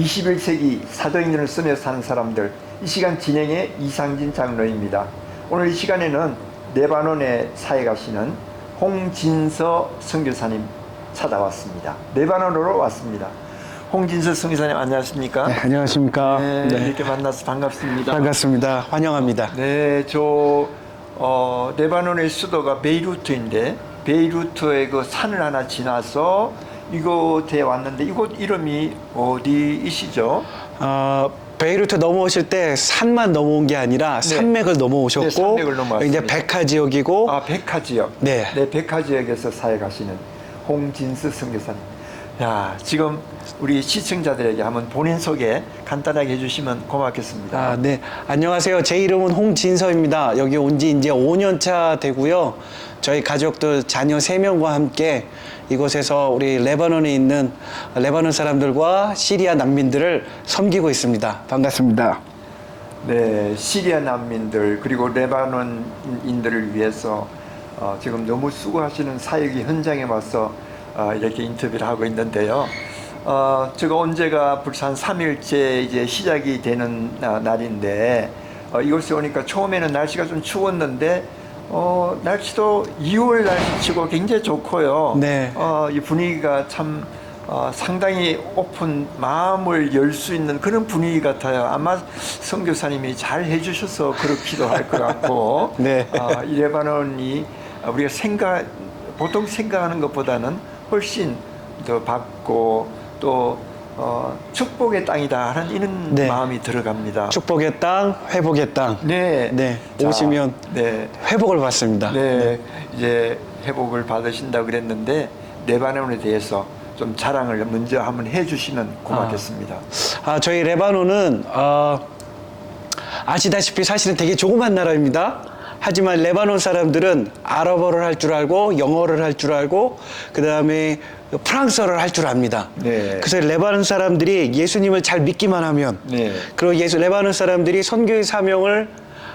21세기 사도행전을 쓰며 사는 사람들, 이 시간 진행의 이상진 장로입니다. 오늘 이 시간에는 레바논에 사해 가시는 홍진서 선교사님 찾아왔습니다. 레바논으로 왔습니다. 홍진서 선교사님 안녕하십니까? 네, 안녕하십니까? 네, 네. 이렇게 만나서 반갑습니다. 반갑습니다. 환영합니다. 네, 레바논의 수도가 베이루트인데 베이루트의 그 산을 하나 지나서 이곳에 왔는데 이곳 이름이 어디이시죠? 베이루트 넘어오실 때 산만 넘어온 게 아니라 네. 산맥을 넘어오셨고, 네, 산맥을 넘어왔습니다. 이제 백화 지역이고, 백화 지역. 네. 네, 백화 지역에서 사해 가시는 홍진수 선교사님. 야, 지금 우리 시청자들에게 한번 본인 소개 간단하게 해주시면 고맙겠습니다. 네. 안녕하세요. 제 이름은 홍진서입니다. 여기 온 지 이제 5년 차 되고요. 저희 가족들 자녀 3명과 함께 이곳에서 우리 레바논에 있는 레바논 사람들과 시리아 난민들을 섬기고 있습니다. 반갑습니다. 네, 시리아 난민들 그리고 레바논인들을 위해서 지금 너무 수고하시는 사역이 현장에 와서 이렇게 인터뷰를 하고 있는데요. 제가 언제가 불산 3일째 이제 시작이 되는 날인데 이곳에 오니까 처음에는 날씨가 좀 추웠는데 날씨도 2월 날씨치고 굉장히 좋고요. 네. 이 분위기가 참 상당히 마음을 열 수 있는 그런 분위기 같아요. 아마 선교사님이 잘 해주셔서 그렇기도 할 것 같고. 네. 이 레바논이 우리가 보통 생각하는 것보다는 훨씬 더 밝고 또 축복의 땅이다 하는 이런 네. 마음이 들어갑니다. 축복의 땅, 회복의 땅. 네. 네. 자, 오시면 네. 회복을 받습니다. 네. 이제 회복을 받으신다고 그랬는데 레바논에 대해서 좀 자랑을 먼저 한번 해주시면 고맙겠습니다. 저희 레바논은 아시다시피 사실은 되게 조그만 나라입니다. 하지만 레바논 사람들은 아랍어를 할 줄 알고 영어를 할 줄 알고 그 다음에 프랑스어를 할 줄 압니다. 네. 그래서 레바논 사람들이 예수님을 잘 믿기만 하면 네. 그리고 레바논 사람들이 선교의 사명을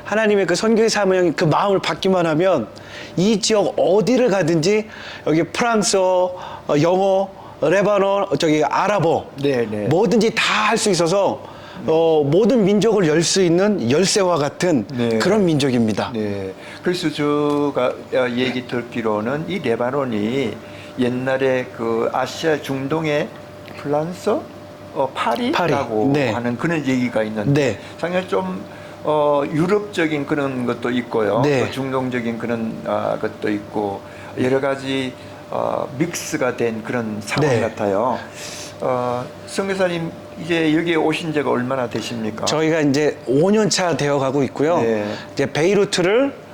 하나님의 그 선교의 사명 그 마음을 받기만 하면 이 지역 어디를 가든지 여기 프랑스어, 영어, 레바논, 아랍어 네, 네. 뭐든지 다 할 수 있어서 모든 민족을 열 수 있는 열쇠와 같은 네. 그런 민족입니다. 네. 그래서 제가 얘기 듣기로는 이 레바논이 옛날에 그 아시아 중동의 플란스, 파리라고 네. 하는 그런 얘기가 있는데 네. 상당히 좀 유럽적인 그런 것도 있고요. 네. 또 중동적인 그런 것도 있고 여러 가지 믹스가 된 그런 상황 네. 같아요. 선교사님 이제 여기에 오신 지가 얼마나 되십니까? 저희가 이제 5년 차 되어 가고 있고요. 네. 이제 베이루트를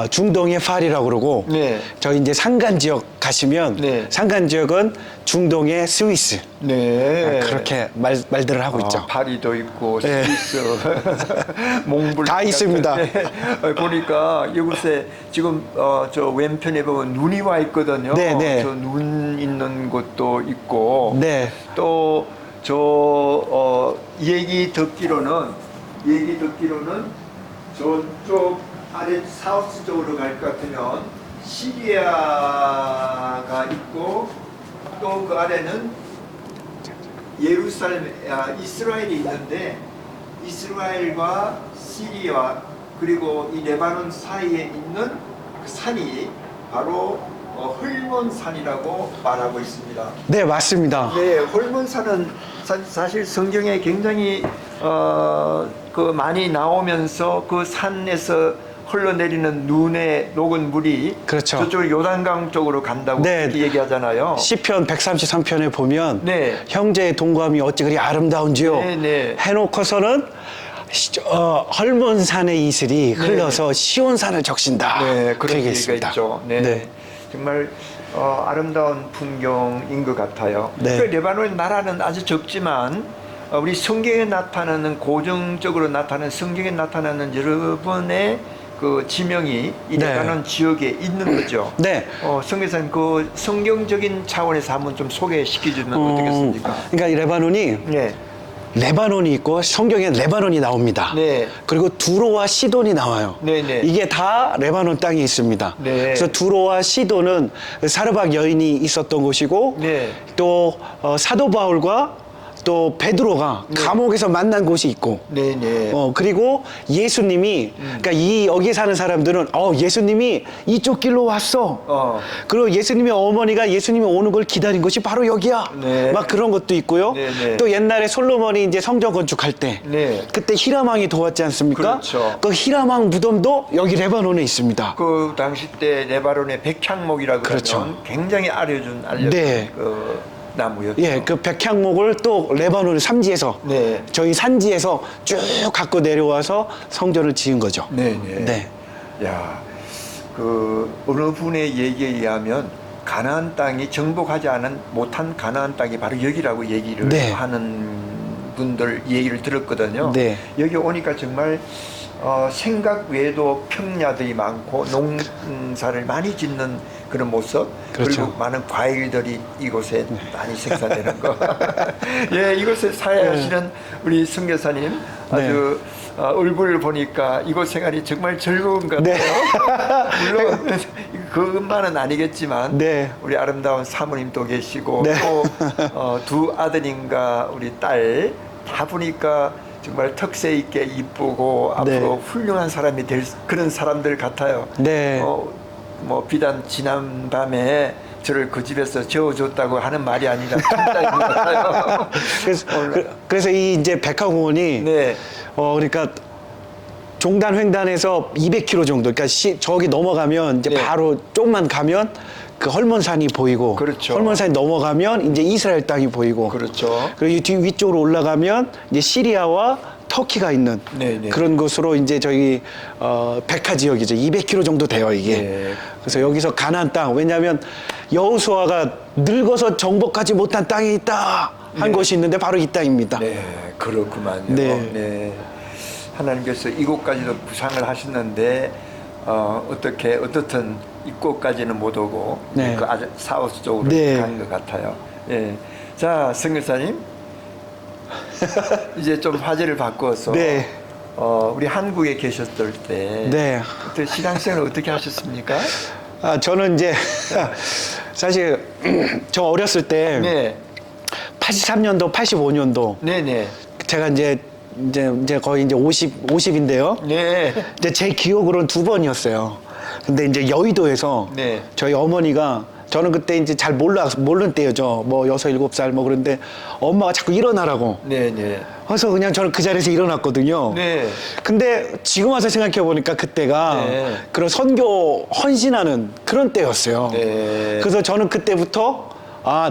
중동의 파리라고 그러고 네. 저희 이제 산간 지역 가시면 네. 산간 지역은 중동의 스위스 네. 그렇게 말들을 하고 있죠. 파리도 있고 네. 스위스, 몽블 다 있습니다. 보니까 이곳에 지금 저 왼편에 보면 눈이 와 있거든요. 네, 네. 저 눈 있는 곳도 있고 네. 또 얘기 듣기로는 저쪽 아래 사우스 쪽으로 갈 것 같으면 시리아가 있고 또 그 아래는 예루살렘, 이스라엘이 있는데 이스라엘과 시리아 그리고 이 레바논 사이에 있는 그 산이 바로 헐몬산이라고 말하고 있습니다. 네, 맞습니다. 네, 헐몬산은 사실 성경에 굉장히 많이 나오면서 그 산에서 흘러내리는 눈에 녹은 물이 그렇죠. 저쪽 요단강 쪽으로 간다고 네. 그렇게 얘기하잖아요. 시편 133편에 보면 네. 형제의 동감이 어찌 그리 아름다운지요. 네, 네. 해놓고서는 헐몬산의 이슬이 흘러서 시온산을 적신다. 네, 그런 그렇게 얘기가 있습니다. 있죠. 네. 네. 정말 아름다운 풍경인 것 같아요. 네. 그 레바논 나라는 아주 적지만 우리 성경에 나타나는 고정적으로 나타나는 성경에 나타나는 여러분의 그 지명이 이 네. 레바논 지역에 있는 거죠. 네. 성경에서는 그 성경적인 차원에서 한번 좀 소개시켜주면 어떻겠습니까? 그러니까 이 레바논이 네. 레바논이 있고 성경에 레바논이 나옵니다. 네. 그리고 두로와 시돈이 나와요. 네, 네. 이게 다 레바논 땅에 있습니다. 네. 그래서 두로와 시돈은 사르밧 여인이 있었던 곳이고 네. 또 사도 바울과 또 베드로가 감옥에서 만난 곳이 있고 네네. 그리고 예수님이 그러니까 이 여기 사는 사람들은 예수님이 이쪽 길로 왔어. 그리고 예수님의 어머니가 예수님이 오는 걸 기다린 곳이 바로 여기야. 네. 막 그런 것도 있고요. 네네. 또 옛날에 솔로몬이 이제 성전 건축할 때 네. 그때 히람왕이 도왔지 않습니까? 그렇죠. 그 히람왕 무덤도 여기 레바논에 있습니다. 그 당시 때 레바논의 백향목이라고 그렇죠. 하면 굉장히 알려준 네. 그 나무였죠. 예, 그 백향목을 또 레바논 산지에서 네. 저희 산지에서 쭉 갖고 내려와서 성전을 지은 거죠. 네네. 네. 야, 그 어느 분의 얘기에 의하면 가나안 땅이 정복하지 못한 가나안 땅이 바로 여기라고 얘기를 네. 하는 분들 얘기를 들었거든요. 네. 여기 오니까 정말 생각 외에도 평야들이 많고 농사를 많이 짓는 그런 모습, 그렇죠. 그리고 많은 과일들이 이곳에 많이 생산되는 거. 예, 이곳에 사회하시는 우리 선교사님 아주 얼굴을 보니까 이곳 생활이 정말 즐거운 것 같아요. 물론 그것만은 아니겠지만 네. 우리 아름다운 사모님도 계시고 네. 또 두 아드님과 우리 딸 다 보니까 정말 턱세 있게 이쁘고 앞으로 훌륭한 사람이 될 그런 사람들 같아요. 네. 뭐 비단 지난 밤에 저를 그 집에서 재워줬다고 하는 말이 아니라 진짜인 것 같아요. 그래서 이 이제 백화공원이 네. 그러니까 종단 횡단에서 200km 정도, 그러니까 저기 넘어가면 이제 네. 바로 조금만 가면 그 헐몬산이 보이고, 그렇죠. 헐몬산이 넘어가면 이제 이스라엘 땅이 보이고, 그렇죠. 그리고 이 뒤 위쪽으로 올라가면 이제 시리아와 터키가 있는 네네. 그런 곳으로 이제 저희 백화 지역이죠. 200km 정도 돼요 이게. 네. 그래서 여기서 가나안 땅, 왜냐하면 여호수아가 늙어서 정복하지 못한 땅이 있다 한 곳이 있는데 바로 이 땅입니다. 네, 그렇구만요. 네. 네. 하나님께서 이곳까지도 부상을 하셨는데 어떻든 이곳까지는 못 오고 네. 그 아주 사우스 쪽으로 네. 간 것 같아요. 예. 자, 선교사님 이제 좀 화제를 바꿔서 네. 우리 한국에 계셨을 때 네. 그때 신앙생활 어떻게 하셨습니까? 저는 이제 사실 저 어렸을 때 네, 83년도, 85년도 네네, 제가 이제 거의 이제 50인데요. 네, 이제 제 기억으로는 2번이었어요. 근데 이제 여의도에서 네. 저희 어머니가 저는 그때 이제 잘 모르는 때였죠. 뭐 6, 7살 뭐 그런데 엄마가 자꾸 일어나라고. 네네, 그래서 그냥 저는 그 자리에서 일어났거든요. 네. 근데 지금 와서 생각해 보니까 그때가 네. 그런 선교 헌신하는 그런 때였어요. 네. 그래서 저는 그때부터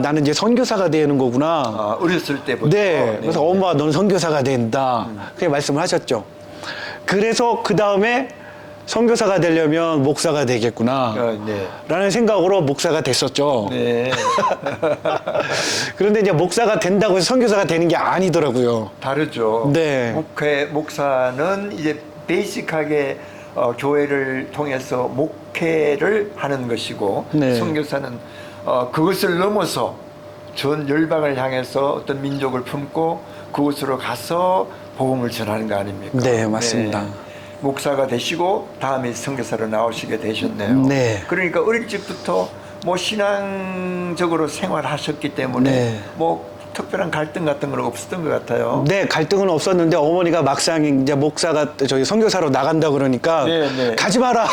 나는 이제 선교사가 되는 거구나. 어렸을 때부터. 네. 그래서 엄마 너는 선교사가 된다. 그렇게 말씀을 하셨죠. 그래서 그 다음에 선교사가 되려면 목사가 되겠구나. 네. 라는 생각으로 목사가 됐었죠. 네. 그런데 이제 목사가 된다고 해서 선교사가 되는 게 아니더라고요. 다르죠. 네. 목사는 이제 베이직하게 교회를 통해서 목회를 하는 것이고, 네. 선교사는 그것을 넘어서 전 열방을 향해서 어떤 민족을 품고 그곳으로 가서 복음을 전하는 거 아닙니까? 네, 맞습니다. 네. 목사가 되시고 다음에 선교사로 나오시게 되셨네요. 네. 그러니까 어릴 적부터 뭐 신앙적으로 생활하셨기 때문에 네. 뭐 특별한 갈등 같은 건 없었던 것 같아요. 네, 갈등은 없었는데 어머니가 막상 이제 목사가 저희 선교사로 나간다 그러니까 네, 네. 가지 마라.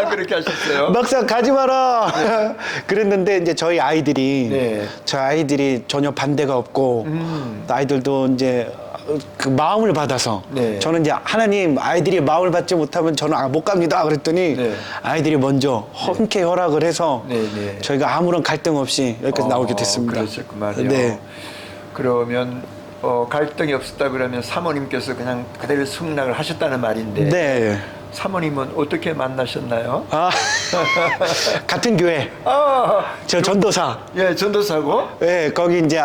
그렇게 하셨어요? 막상 가지 마라. 그랬는데 이제 저희 아이들이 네. 전혀 반대가 없고 아이들도 이제 그 마음을 받아서 네. 저는 이제 하나님 아이들이 마음을 받지 못하면 저는 못 갑니다. 그랬더니 네. 아이들이 먼저 흔쾌히 허락을 해서 네, 네. 저희가 아무런 갈등 없이 여기까지 나오게 됐습니다. 그러셨구만요. 네. 그러면 갈등이 없었다 그러면 사모님께서 그냥 그대로 승낙을 하셨다는 말인데 네. 사모님은 어떻게 만나셨나요? 같은 교회. 저 전도사. 예, 전도사고 네, 거기 이제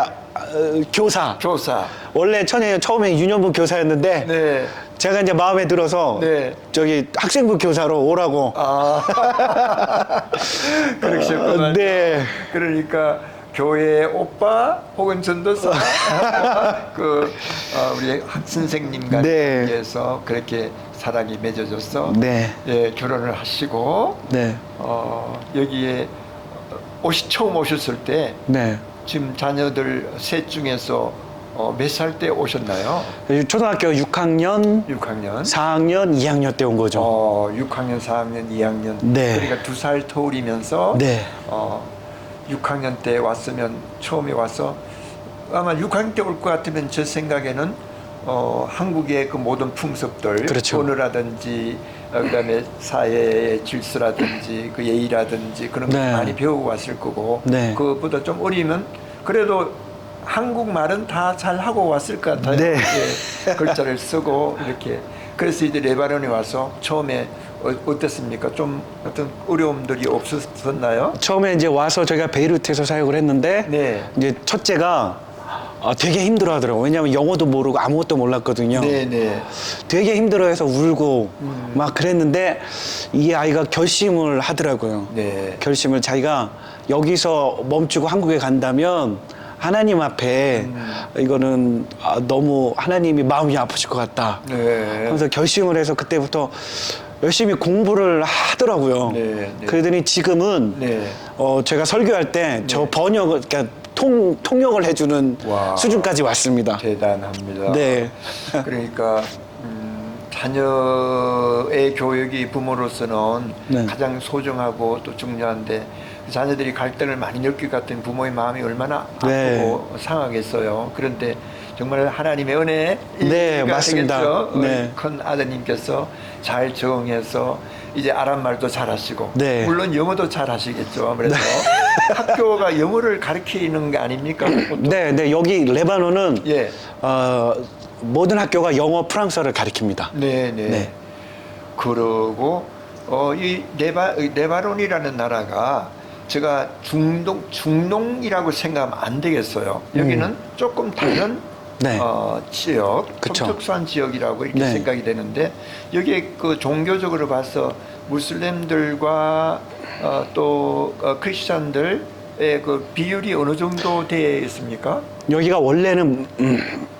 교사. 교사. 원래 처음에 유년부 교사였는데 네. 제가 이제 마음에 들어서 네. 저기 학생부 교사로 오라고. 그러셨구나. 네. 그러니까 교회 오빠 혹은 전도사 우리 학 선생님과 네. 위해서 그렇게 사랑이 맺어져서 네. 예, 결혼을 하시고 네. 여기에 처음 오셨을 때 네. 지금 자녀들 셋 중에서 몇 살 때 오셨나요? 초등학교 6학년, 6학년. 4학년, 2학년 때 온 거죠. 6학년, 4학년, 2학년. 네. 그러니까 2살 터울이면서 네. 6학년 때 왔으면 처음에 와서 아마 6학년 때 올 것 같으면 제 생각에는 한국의 그 모든 풍습들, 그렇죠. 언어라든지 그다음에 사회의 질서라든지 그 예의라든지 그런 거 네. 많이 배우고 왔을 거고 네. 그것보다 좀 어리면 그래도 한국말은 다 잘 하고 왔을 것 같아요. 네. 예, 글자를 쓰고 이렇게. 그래서 이제 레바논에 와서 처음에 어땠습니까? 좀 어떤 어려움들이 없었나요? 처음에 이제 와서 저희가 베이루트에서 사역을 했는데 네. 이제 첫째가 되게 힘들어하더라고요. 왜냐하면 영어도 모르고 아무것도 몰랐거든요. 네네. 되게 힘들어해서 울고 막 그랬는데 이 아이가 결심을 하더라고요. 네. 결심을 자기가 여기서 멈추고 한국에 간다면 하나님 앞에 이거는 너무 하나님이 마음이 아프실 것 같다. 네. 그래서 결심을 해서 그때부터 열심히 공부를 하더라고요. 네, 네. 그러더니 지금은 네. 제가 설교할 때 저 번역을 그러니까 통역을 해주는 와. 수준까지 왔습니다. 대단합니다. 네. 그러니까 자녀의 교육이 부모로서는 네. 가장 소중하고 또 중요한데 자녀들이 갈등을 많이 느낄 것 같은 부모의 마음이 얼마나 네. 아프고 상하겠어요. 그런데 정말 하나님의 은혜가 네, 맞습니다. 되겠죠. 네. 큰 아드님께서 잘 적응해서 이제 아랍말도 잘하시고 네. 물론 영어도 잘하시겠죠. 아무래도 학교가 영어를 가르치는 게 아닙니까? 보통? 네, 네. 여기 레바논은 예. 모든 학교가 영어, 프랑스어를 가르칩니다. 네, 네. 네. 그러고 이 레바논이라는 나라가 제가 중동이라고 생각하면 안 되겠어요. 여기는 조금 다른 네. 지역, 그쵸. 좀 특수한 지역이라고 이렇게 네. 생각이 되는데 여기에 그 종교적으로 봐서 무슬림들과 또 크리스천들의 그 비율이 어느 정도 되어 있습니까? 여기가 원래는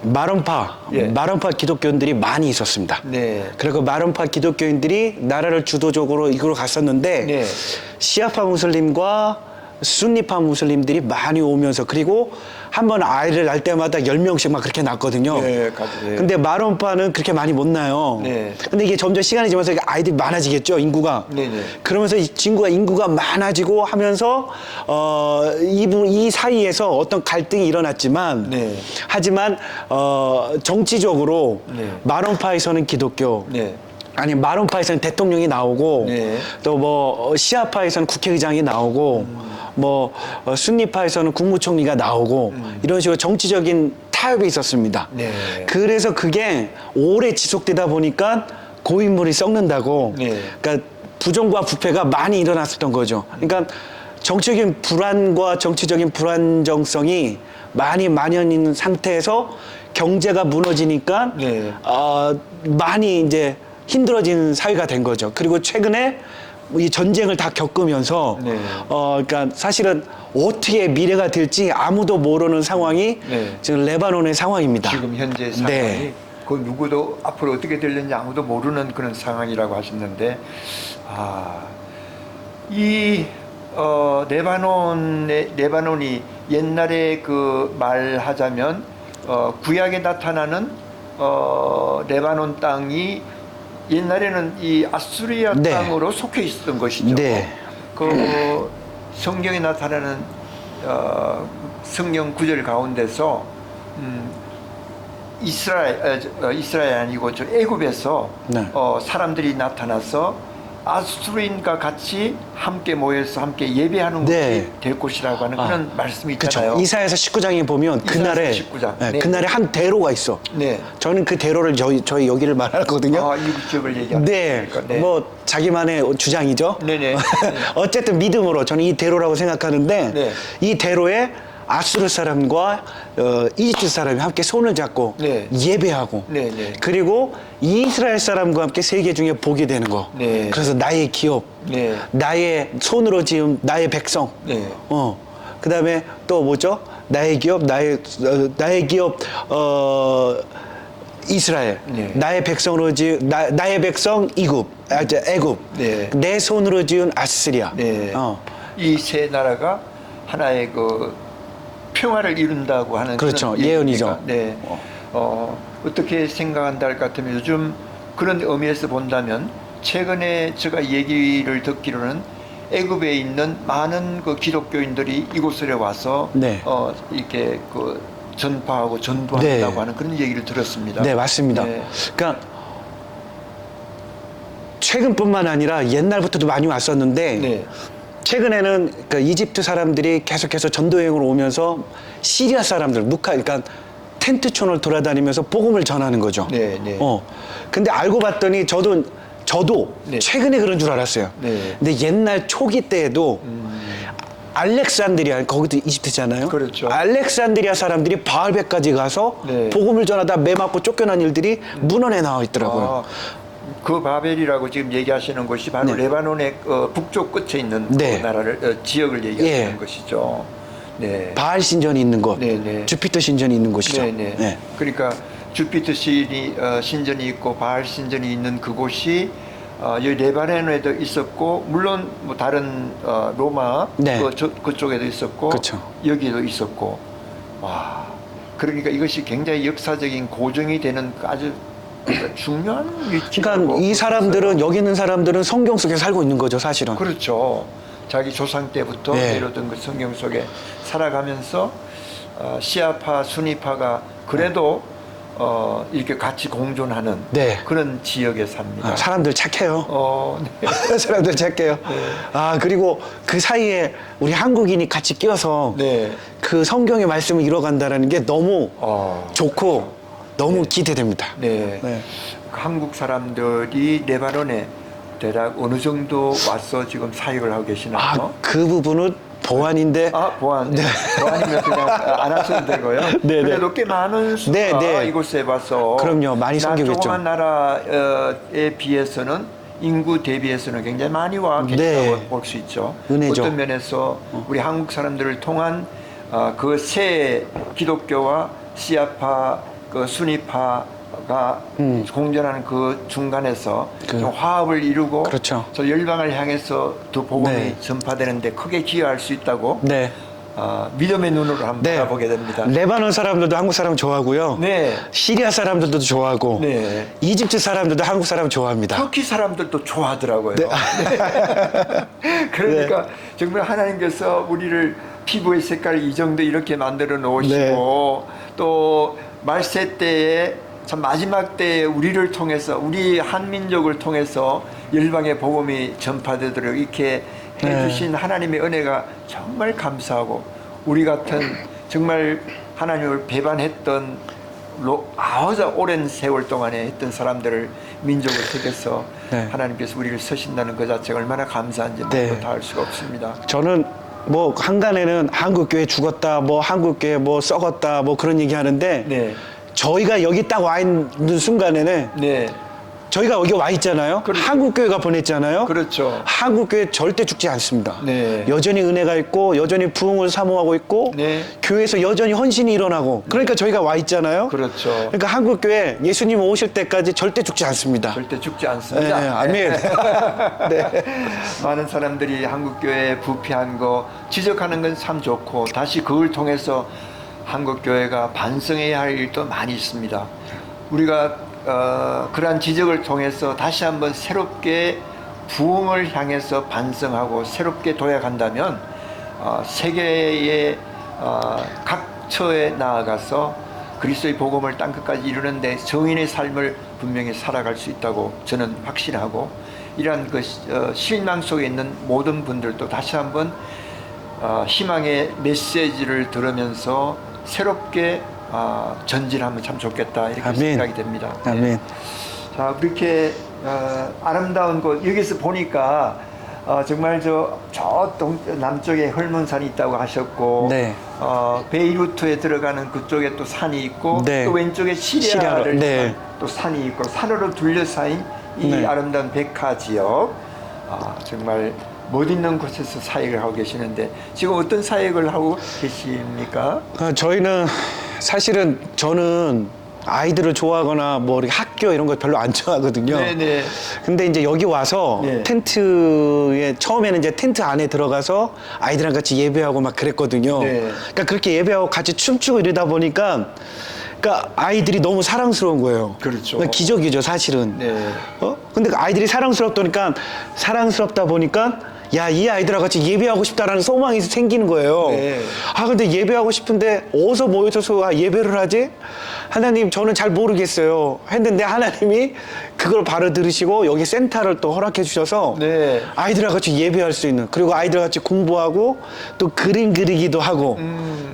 마론파 예. 기독교인들이 많이 있었습니다. 네. 그리고 마론파 기독교인들이 나라를 주도적으로 이끌어 갔었는데 네. 시아파 무슬림과 순니파 무슬림들이 많이 오면서 그리고 한 번 아이를 낳을 때마다 10명씩 막 그렇게 낳거든요. 네, 네. 근데 마론파는 그렇게 많이 못 낳아요. 네. 근데 이게 점점 시간이 지나면서 아이들이 많아지겠죠, 인구가. 네, 네. 그러면서 이 인구가 많아지고 하면서 이 사이에서 어떤 갈등이 일어났지만 네. 하지만 정치적으로 네. 마론파에서는 기독교 네. 아니 마론파에서는 대통령이 나오고 네. 또 뭐 시아파에서는 국회의장이 나오고 뭐 순니파에서는 국무총리가 나오고 이런 식으로 정치적인 타협이 있었습니다. 네. 그래서 그게 오래 지속되다 보니까 고인물이 썩는다고. 네. 그러니까 부정과 부패가 많이 일어났었던 거죠. 그러니까 정치적인 불안과 정치적인 불안정성이 많이 만연인 상태에서 경제가 무너지니까 네. 많이 이제 힘들어진 사회가 된 거죠. 그리고 최근에 이 전쟁을 다 겪으면서 네. 그러니까 사실은 어떻게 미래가 될지 아무도 모르는 상황이 네. 지금 레바논의 상황입니다. 지금 현재 상황이 네. 그 누구도 앞으로 어떻게 될는지 아무도 모르는 그런 상황이라고 하셨는데 이 레바논이 옛날에 그 말하자면 구약에 나타나는 레바논 땅이 옛날에는 이 아수리아 네. 땅으로 속해 있었던 것이죠. 네. 그 성경에 나타나는 성경 구절 가운데서 이스라엘 아니고 저 애굽에서 네. 사람들이 나타나서 아수르인과 같이 함께 모여서 함께 예배하는 네. 곳이 될 것이라고 하는 그런 말씀이 있잖아요. 그렇죠. 이사야서 19장에 보면 그날에 19장. 네, 네. 그날에 한 대로가 있어. 네. 저는 그 대로를 저희 여기를 말하거든요. 이 지역을 얘기하는 네, 거니까. 네. 뭐 자기만의 주장이죠. 네네. 어쨌든 믿음으로 저는 이 대로라고 생각하는데 네. 이 대로에 아수르 사람과 이집트 사람이 함께 손을 잡고 네. 예배하고 네, 네. 그리고 이스라엘 사람과 함께 세계 중에 보게 되는 거. 네. 그래서 나의 기업, 네. 나의 손으로 지은 나의 백성. 네. 그다음에 또 뭐죠? 나의 기업, 나의 기업 이스라엘, 네. 나의 백성으로 지은 나의 백성 애굽, 네. 내 손으로 지은 아스리아. 네. 이 세 나라가 하나의 그 평화를 이룬다고 하는 그렇죠. 그런 예언이죠. 얘기가, 네. 어떻게 생각한다 할 것 같으면 요즘 그런 의미에서 본다면 최근에 제가 얘기를 듣기로는 애굽에 있는 많은 그 기독교인들이 이곳으로 와서 네. 이렇게 그 전파하고 전도한다고 네. 하는 그런 얘기를 들었습니다. 네, 맞습니다. 네. 그러니까 최근뿐만 아니라 옛날부터도 많이 왔었는데 네. 최근에는 그 이집트 사람들이 계속해서 전도 여행으로 오면서 시리아 사람들, 그러니까 텐트촌을 돌아다니면서 복음을 전하는 거죠. 네, 네. 근데 알고 봤더니 저도 네. 최근에 그런 줄 알았어요. 네. 근데 옛날 초기 때에도 알렉산드리아, 거기도 이집트잖아요. 그렇죠. 알렉산드리아 사람들이 바알베까지 가서 네. 복음을 전하다 매 맞고 쫓겨난 일들이 문헌에 나와 있더라고요. 그 바벨이라고 지금 얘기하시는 곳이 바로 네. 레바논의 북쪽 끝에 있는 네. 그 나라를 지역을 얘기하시는 예. 것이죠. 네. 바알 신전이 있는 곳, 네, 네. 주피터 신전이 있는 곳이죠. 네네. 네. 그러니까 주피터 신전이 있고 바알 신전이 있는 그곳이 여기 레바논에도 있었고 물론 뭐 다른 로마 네. 그쪽에도 있었고 그렇죠. 여기도 있었고 와 그러니까 이것이 굉장히 역사적인 고정이 되는 아주 중요한 위치라고. 그러니까 이 사람들은 여기 있는 사람들은 성경 속에 살고 있는 거죠, 사실은. 그렇죠. 자기 조상 때부터 네. 내려오던 그 성경 속에 살아가면서 시아파, 수니파가 그래도 이렇게 같이 공존하는 네. 그런 지역에 삽니다. 사람들 착해요. 네. 사람들 착해요. 그리고 그 사이에 우리 한국인이 같이 끼어서 네. 그 성경의 말씀을 이뤄간다는 게 너무 좋고 너무 기대됩니다. 네. 네. 한국 사람들이 레바논에 대략 어느 정도 와서 지금 사역을 하고 계시나요? 그 부분은 보안인데. 보안. 네. 보안이면 그냥 안 하셔도 되고요. 네, 그래도 꽤 많은 수가 네, 네. 이곳에 와서. 그럼요. 많이 섬기겠죠. 조그만 나라에 비해서는 인구 대비해서는 굉장히 많이 와 계시다고 네. 볼 수 있죠. 은혜죠. 어떤 면에서 우리 한국 사람들을 통한 그 새 기독교와 시아파, 그 수니파가 공존하는 그 중간에서 좀 화합을 이루고 그렇죠. 저 열방을 향해서 더 복음이 네. 전파되는데 크게 기여할 수 있다고 네. 믿음의 눈으로 한번 네. 바라보게 됩니다. 레바논 사람들도 한국 사람 좋아하고요. 네. 시리아 사람들도 좋아하고. 네. 이집트 사람들도 한국 사람 좋아합니다. 터키 사람들도 좋아하더라고요. 네. 그러니까 정말 하나님께서 우리를 피부의 색깔을 이 정도 이렇게 만들어 놓으시고 또 말세 때에 참 마지막 때에 우리를 통해서 우리 한민족을 통해서 열방의 복음이 전파되도록 이렇게 해주신 하나님의 은혜가 정말 감사하고 우리 같은 정말 하나님을 배반했던 아주 오랜 세월 동안에 했던 사람들을 민족을 택해서 하나님께서 우리를 서신다는 그 자체가 얼마나 감사한지 말로 다 할 수가 없습니다. 저는 뭐 한간에는 한국교회 죽었다, 뭐 한국교회 뭐 썩었다, 뭐 그런 얘기 하는데 저희가 여기 딱 와 있는 순간에는 저희가 여기 와 있잖아요. 그렇죠. 한국교회가 보냈잖아요. 그렇죠. 한국교회 절대 죽지 않습니다. 여전히 은혜가 있고 여전히 부흥을 사모하고 있고 교회에서 여전히 헌신이 일어나고 그러니까 저희가 와 있잖아요. 그렇죠. 그러니까 한국교회 예수님 오실 때까지 절대 죽지 않습니다. 절대 죽지 않습니다. 네, 아멘. 네. 많은 사람들이 한국교회 부패한 거 지적하는 건 참 좋고 다시 그걸 통해서 한국교회가 반성해야 할 일도 많이 있습니다. 우리가 그러한 지적을 통해서 다시 한번 새롭게 부흥을 향해서 반성하고 새롭게 도약한다면 세계의 각 처에 나아가서 그리스도의 복음을 땅끝까지 이루는데 정인의 삶을 분명히 살아갈 수 있다고 저는 확신하고 이러한 그 실망 속에 있는 모든 분들도 다시 한번 희망의 메시지를 들으면서 새롭게 전진하면 참 좋겠다 이렇게 아멘. 생각이 됩니다. 아멘. 자 그렇게 아름다운 곳 여기서 보니까 정말 저 남쪽에 헐몬산이 있다고 하셨고 베이루트에 들어가는 그쪽에 또 산이 있고 또 왼쪽에 시리아를 향한 또 산이 있고 산으로 둘러싸인 이 아름다운 백화 지역 정말 못 있는 곳에서 사역을 하고 계시는데 지금 어떤 사역을 하고 계십니까? 저희는 사실은 저는 아이들을 좋아하거나 뭐 이렇게 학교 이런 거 별로 안 좋아하거든요. 네네. 근데 이제 여기 와서 네. 텐트에 처음에는 이제 텐트 안에 들어가서 아이들이랑 같이 예배하고 막 그랬거든요. 네. 그러니까 그렇게 예배하고 같이 춤추고 이러다 보니까 그러니까 아이들이 너무 사랑스러운 거예요. 그렇죠. 그러니까 기적이죠, 사실은. 네. 근데 그 아이들이 사랑스럽다 보니까 야, 이 아이들하고 같이 예배하고 싶다라는 소망이 생기는 거예요. 네. 아, 근데 예배하고 싶은데 어디서 모여서 예배를 하지? 하나님, 저는 잘 모르겠어요. 했는데 하나님이 그걸 바로 들으시고 여기 센터를 또 허락해 주셔서 네. 아이들하고 같이 예배할 수 있는, 그리고 아이들과 같이 공부하고 또 그림 그리기도 하고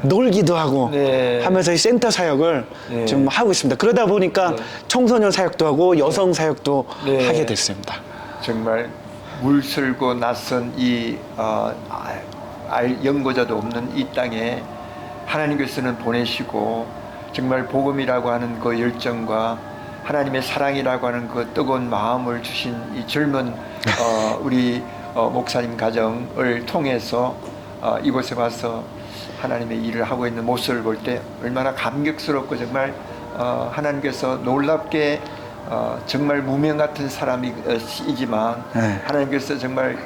놀기도 하고 네. 하면서 이 센터 사역을 네. 좀 하고 있습니다. 그러다 보니까 청소년 사역도 하고 여성 사역도 네. 하게 됐습니다. 정말 물설고 낯선 이 연고자도 없는 이 땅에 하나님께서는 보내시고 정말 복음이라고 하는 그 열정과 하나님의 사랑이라고 하는 그 뜨거운 마음을 주신 이 젊은 우리 목사님 가정을 통해서 이곳에 와서 하나님의 일을 하고 있는 모습을 볼 때 얼마나 감격스럽고 정말 하나님께서 놀랍게 정말 무명 같은 사람이지만 네. 하나님께서 정말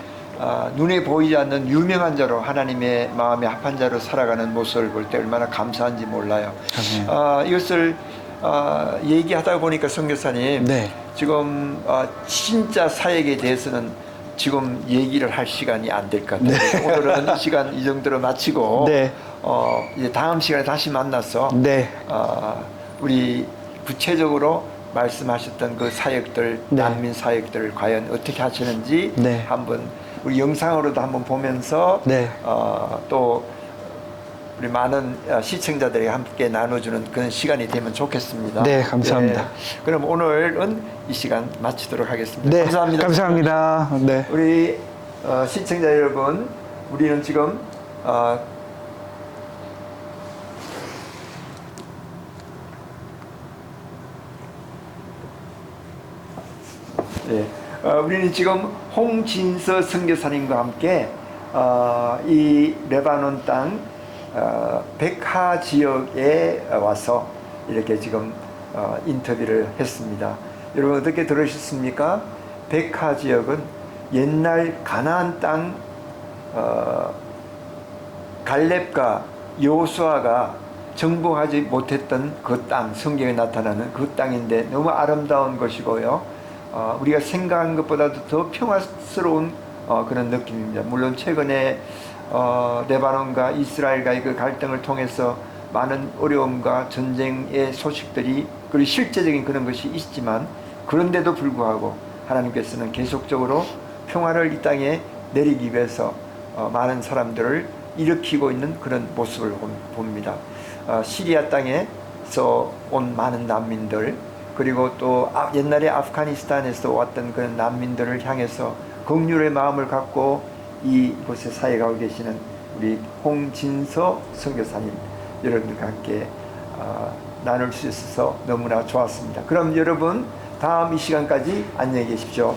눈에 보이지 않는 유명한 자로 하나님의 마음에 합한 자로 살아가는 모습을 볼 때 얼마나 감사한지 몰라요. 이것을 얘기하다 보니까 선교사님, 네. 지금 진짜 사역에 대해서는 지금 얘기를 할 시간이 안 될 것 같아요. 네. 오늘은 이 시간 이 정도로 마치고 네. 이제 다음 시간에 다시 만나서 네. 우리 구체적으로 말씀하셨던 그 사역들, 네. 난민 사역들을 과연 어떻게 하시는지 네. 한번 우리 영상으로도 한번 보면서 네. 또 우리 많은 시청자들이 함께 나눠주는 그런 시간이 되면 좋겠습니다. 네, 감사합니다. 네. 그럼 오늘은 이 시간 마치도록 하겠습니다. 네, 감사합니다. 감사합니다. 네. 우리 시청자 여러분, 우리는 지금 네, 우리는 지금 홍진서 선교사님과 함께 이 레바논 땅 백하 지역에 와서 이렇게 지금 인터뷰를 했습니다. 여러분 어떻게 들으셨습니까? 백하 지역은 옛날 가나안 땅 갈렙과 여호수아가 정복하지 못했던 그 땅, 성경에 나타나는 그 땅인데 너무 아름다운 것이고요. 우리가 생각한 것보다도 더 평화스러운 그런 느낌입니다. 물론 최근에 레바논과 이스라엘과의 그 갈등을 통해서 많은 어려움과 전쟁의 소식들이, 그리고 실제적인 그런 것이 있지만, 그런데도 불구하고 하나님께서는 계속적으로 평화를 이 땅에 내리기 위해서 많은 사람들을 일으키고 있는 그런 모습을 봅니다. 시리아 땅에서 온 많은 난민들, 그리고 또 옛날에 아프가니스탄에서 왔던 그런 난민들을 향해서 긍휼의 마음을 갖고 이곳에 사역하고 계시는 우리 홍진서 선교사님 여러분들과 함께 나눌 수 있어서 너무나 좋았습니다. 그럼 여러분, 다음 이 시간까지 안녕히 계십시오.